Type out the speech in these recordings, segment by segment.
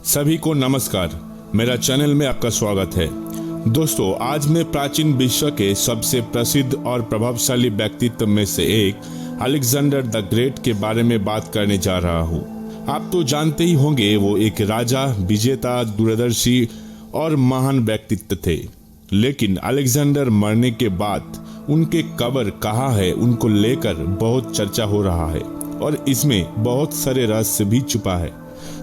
सभी को नमस्कार। मेरा चैनल में आपका स्वागत है। दोस्तों, आज मैं प्राचीन विश्व के सबसे प्रसिद्ध और प्रभावशाली व्यक्तित्व में से एक अलेक्जेंडर द ग्रेट के बारे में बात करने जा रहा हूँ। आप तो जानते ही होंगे, वो एक राजा, विजेता, दूरदर्शी और महान व्यक्तित्व थे। लेकिन अलेक्जेंडर मरने के बाद उनके कब्र कहाँ है, उनको लेकर बहुत चर्चा हो रहा है और इसमें बहुत सारे रहस्य भी छुपा है।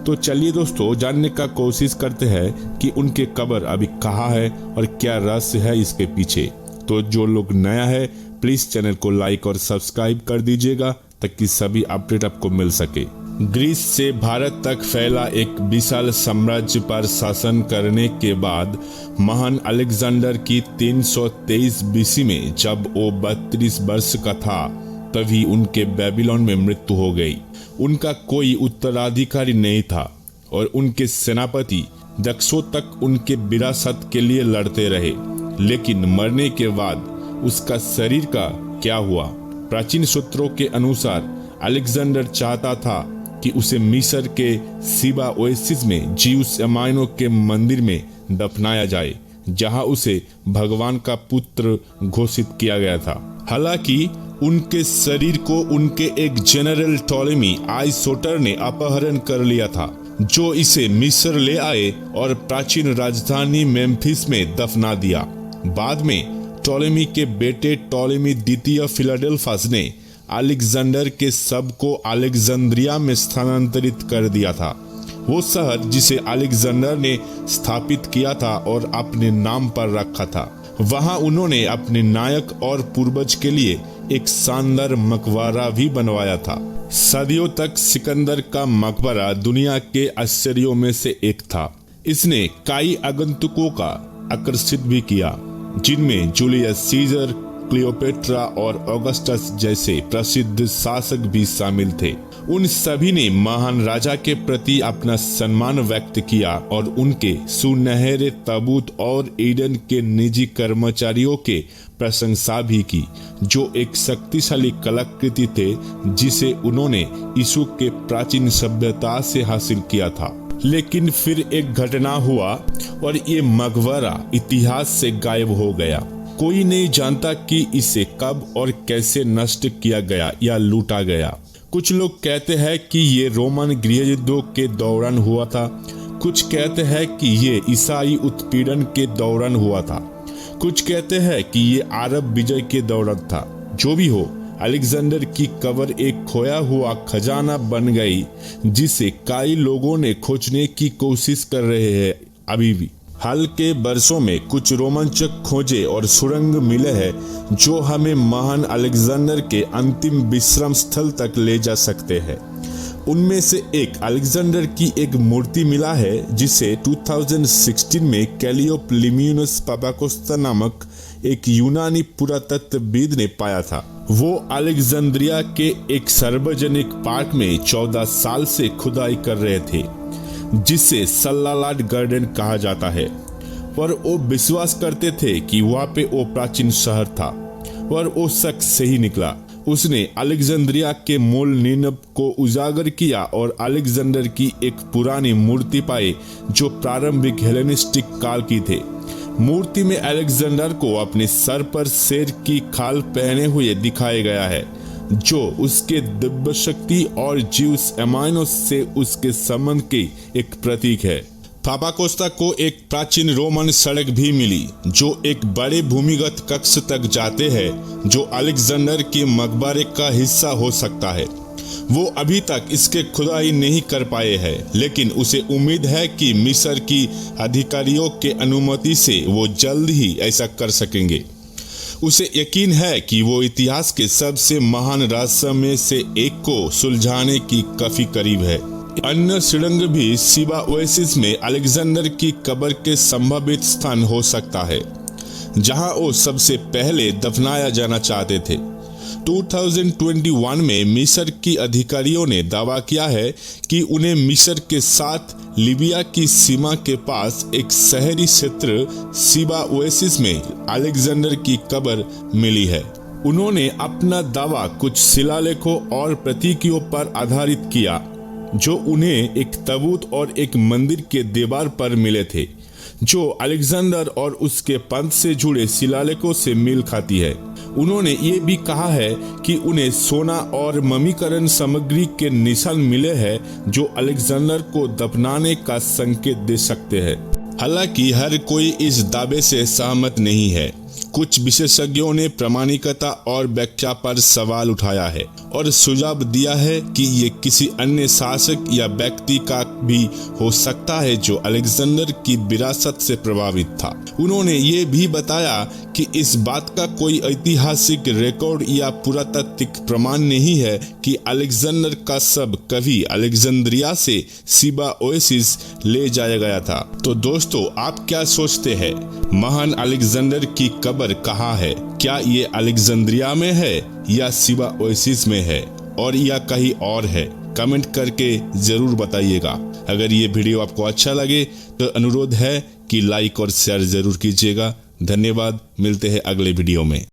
तो चलिए दोस्तों, जानने का कोशिश करते हैं कि उनके कब्र अभी कहाँ है और क्या रहस्य है इसके पीछे। तो जो लोग नया है, प्लीज चैनल को लाइक और सब्सक्राइब कर दीजिएगा ताकि सभी अपडेट आपको मिल सके। ग्रीस से भारत तक फैला एक विशाल साम्राज्य पर शासन करने के बाद महान अलेक्जेंडर की 323 बीसी में जब वो 32 वर्ष का था, तभी उनके बेबीलोन में मृत्यु हो गई। उनका कोई उत्तराधिकारी नहीं था और उनके सेनापति दक्षों तक उनके विरासत के लिए लड़ते रहे। लेकिन मरने के बाद उसका शरीर का क्या हुआ? प्राचीन सूत्रों के अनुसार अलेक्जेंडर चाहता था कि उसे मिस्र के सीबा ओएसिस में जिउस एमाइनो के मंदिर में दफनाया जाए, जहां उसे भगवान का पुत्र घोषित किया गया था। हालांकि उनके शरीर को उनके एक जनरल टॉलेमी आइसोटर ने अपहरण कर लिया था, जो इसे मिस्र ले आए और प्राचीन राजधानी मेम्फिस में दफना दिया। बाद में टॉलेमी के बेटे टॉलेमी द्वितीय फिलाडेल्फस ने अलेक्जेंडर के शव को अलेक्जेंड्रिया में स्थानांतरित कर दिया था, वो शहर जिसे अलेक्जेंडर ने स्थापित किया था और अपने नाम पर रखा था। वहां उन्होंने अपने नायक और पूर्वज के लिए एक शानदार मकबरा भी बनवाया था। सदियों तक सिकंदर का मकबरा दुनिया के आश्चर्यों में से एक था। इसने कई आगंतुकों का आकर्षित भी किया, जिनमें जूलियस सीजर, क्लियोपेट्रा और ऑगस्टस जैसे प्रसिद्ध शासक भी शामिल थे। उन सभी ने महान राजा के प्रति अपना सम्मान व्यक्त किया और उनके सुनहरे ताबूत और ईडन के निजी कर्मचारियों के प्रशंसा भी की, जो एक शक्तिशाली कलाकृति थे जिसे उन्होंने यीशु के प्राचीन सभ्यता से हासिल किया था। लेकिन फिर एक घटना हुआ और ये मकबरा इतिहास से गायब हो गया। कोई नहीं जानता कि इसे कब और कैसे नष्ट किया गया या लूटा गया। कुछ लोग कहते हैं कि ये रोमन गृहयुद्धों के दौरान हुआ था, कुछ कहते हैं कि ये ईसाई उत्पीड़न के दौरान हुआ था, कुछ कहते हैं कि ये अरब विजय के दौरान था। जो भी हो, अलेक्जेंडर की कब्र एक खोया हुआ खजाना बन गई, जिसे कई लोगों ने खोजने की कोशिश कर रहे हैं अभी भी। हाल के वर्षों में कुछ रोमांचक खोजे और सुरंग मिले हैं जो हमें महान अलेक्जेंडर के अंतिम विश्राम स्थल तक ले जा सकते हैं। उनमें से एक अलेक्जेंडर की एक मूर्ति मिला है, जिसे 2016 में कैलियोप्लिम्यूनस पापाकोस्ता नामक एक यूनानी पुरातत्वविद ने पाया था। वो अलेक्जेंड्रिया के एक सार्वजनिक पार्क में 14 साल से खुदाई कर रहे थे, जिसे सल्लालाड गार्डन कहा जाता है। पर वो विश्वास करते थे कि वहाँ पे वो प्राचीन शहर था, और वो शख्स सही निकला। उसने अलेक्जेंड्रिया के मूल नींव को उजागर किया और अलेक्जेंडर की एक पुरानी मूर्ति पाई, जो प्रारंभिक हेलेनिस्टिक काल की थी। मूर्ति में अलेक्जेंडर को अपने सर पर शेर की खाल पहने हुए दिखाया गया है, जो उसके दिव्य शक्ति और जिउस एमाइनो से उसके संबंध की एक प्रतीक है। पापाकोस्ता को एक प्राचीन रोमन सड़क भी मिली, जो एक बड़े भूमिगत कक्ष तक जाते हैं, जो अलेक्जेंडर के मकबरे का हिस्सा हो सकता है। वो अभी तक इसके खुदाई नहीं कर पाए हैं, लेकिन उसे उम्मीद है कि मिस्र की अधिकारियों के अनुमति से वो जल्द ही ऐसा कर सकेंगे। उसे यकीन है कि वो इतिहास के सबसे महान रहस्य में से एक को सुलझाने की काफी करीब है। अन्य सुरंग भी सीबा ओएसिस में अलेक्जेंडर की कब्र के संभावित स्थान हो सकता है, जहां वो सबसे पहले दफनाया जाना चाहते थे। 2021 में मिस्र की अधिकारियों ने दावा किया है कि उन्हें मिस्र के साथ लीबिया की सीमा के पास एक शहरी क्षेत्र सीबा ओएसिस में अलेक्जेंडर की कब्र मिली है। उन्होंने अपना दावा कुछ शिलालेखों और प्रतीकों पर आधारित किया। जो उन्हें एक ताबूत और एक मंदिर के दीवार पर मिले थे, जो अलेक्जेंडर और उसके पंथ से जुड़े शिलालेखों से मेल खाती है। उन्होंने ये भी कहा है कि उन्हें सोना और ममीकरण सामग्री के निशान मिले हैं जो अलेक्जेंडर को दफनाने का संकेत दे सकते हैं। हालांकि हर कोई इस दावे से सहमत नहीं है। कुछ विशेषज्ञों ने प्रामाणिकता और व्याख्या पर सवाल उठाया है और सुझाव दिया है कि ये किसी अन्य शासक या व्यक्ति का भी हो सकता है जो अलेक्जेंडर की विरासत से प्रभावित था। उन्होंने ये भी बताया कि इस बात का कोई ऐतिहासिक रिकॉर्ड या पुरातात्विक प्रमाण नहीं है कि अलेक्जेंडर का शव कभी अलेक्जेंड्रिया से सिबा ओएसिस ले जाया गया था। तो दोस्तों, आप क्या सोचते हैं, महान अलेक्जेंडर की कब्र कहाँ है? क्या ये अलेक्जेंड्रिया में है या सिबा ओएसिस में है और या कहीं और है? कमेंट करके जरूर बताइएगा। अगर ये वीडियो आपको अच्छा लगे तो अनुरोध है कि लाइक और शेयर जरूर कीजिएगा। धन्यवाद। मिलते हैं अगले वीडियो में।